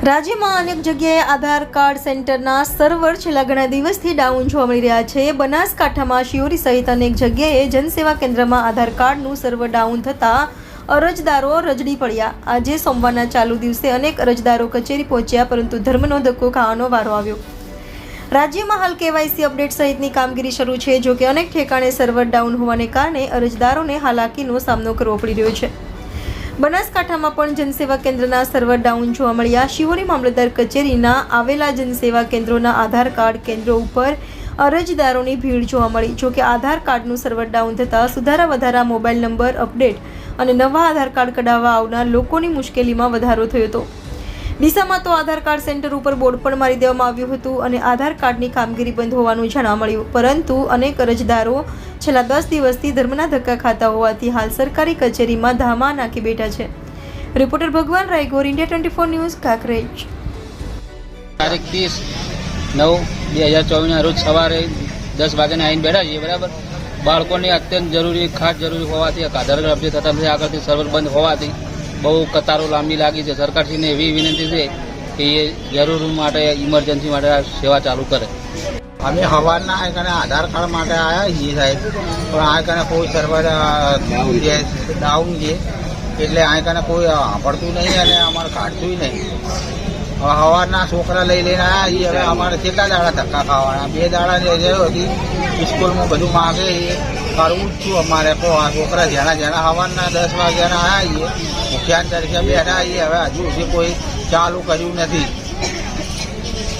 રાજ્યમાં અનેક જગ્યાએ આધાર કાર્ડ સેન્ટરના સર્વર છેલ્લા ઘણા દિવસથી ડાઉન જોવા મળી રહ્યા છે। બનાસકાંઠામાં શિયોરી સહિત અનેક જગ્યાએ જનસેવા કેન્દ્રમાં આધાર કાર્ડનું સર્વર ડાઉન થતાં અરજદારો રજડી પડ્યા। આજે સોમવારના ચાલુ દિવસે અનેક અરજદારો કચેરી પહોંચ્યા, પરંતુ ધર્મનો ધક્કો ખાવાનો વારો આવ્યો। રાજ્યમાં હાલ કેવાયસી અપડેટ સહિતની કામગીરી શરૂ છે, જો કે અનેક ઠેકાણે સર્વર ડાઉન હોવાને કારણે અરજદારોને હાલાકીનો સામનો કરવો પડી રહ્યો છે। બનાસકાંઠામાં પણ જનસેવા કેન્દ્રના સર્વર ડાઉન જોવા મળ્યા। શિહોરી મામલતદાર કચેરીના આવેલા જનસેવા કેન્દ્રોના આધાર કાર્ડ કેન્દ્રો ઉપર અરજદારોની ભીડ જોવા મળી। જો કે આધાર કાર્ડનું સર્વર ડાઉન થતાં સુધારા વધારા, મોબાઈલ નંબર અપડેટ અને નવા આધાર કાર્ડ કઢાવવા આવનાર લોકોની મુશ્કેલીમાં વધારો થયો હતો। ડીસામાં તો આધાર કાર્ડ સેન્ટર ઉપર બોર્ડ પણ મારી દેવામાં આવ્યું હતું અને આધાર કાર્ડની કામગીરી બંધ હોવાનું જાણવા મળ્યું, પરંતુ અનેક અરજદારો છેલ્લા 10 દિવસથી ધર્મના ધક્કા ખાતા હોવાથી હાલ સરકારી કચેરીમાં ધામા નાખી બેઠા છે। રિપોર્ટર ભગવાન રાયગોર, ઇન્ડિયા 24 ન્યૂઝ, કાંકરેજ। તારીખ 30/9/2024 રોજ સવારે 10 વાગ્યાને આવીને બેઠા છીએ, બરાબર। બાળકોની અત્યંત જરૂરી, ખાસ જરૂરી હોવાથી આધાર કાર્ડ અપડેટ થતા નથી, આગળથી સર્વર બંધ હોવાથી બહુ કતારો લાંબી લાગી છે। સરકારશ્રીને એવી વિનંતી છે કે એ જરૂર માટે, ઇમરજન્સી માટે આ સેવા ચાલુ કરે। અમે સવારના આધાર કાર્ડ માટે આવ્યા છીએ સાહેબ, પણ આ કને કોઈ સર્વર ડાઉન છે, એટલે આ કને કોઈ પડતું નહીં અને અમારે કાઢતું નહીં। હવે સવારના છોકરા લઈને આવ્યા છીએ, હવે અમારે કેટલા દાડા ધક્કા ખાવાના? 2 દાડાની રજા હતી, સ્કૂલમાં બધું માગે એ કરવું જ છું અમારે। છોકરા જેના સવારના 10 વાગ્યાના આવ્યા છીએ, મુખ્યાન તરીકે બેઠા છીએ, હવે હજુ સુધી કોઈ ચાલુ કર્યું નથી।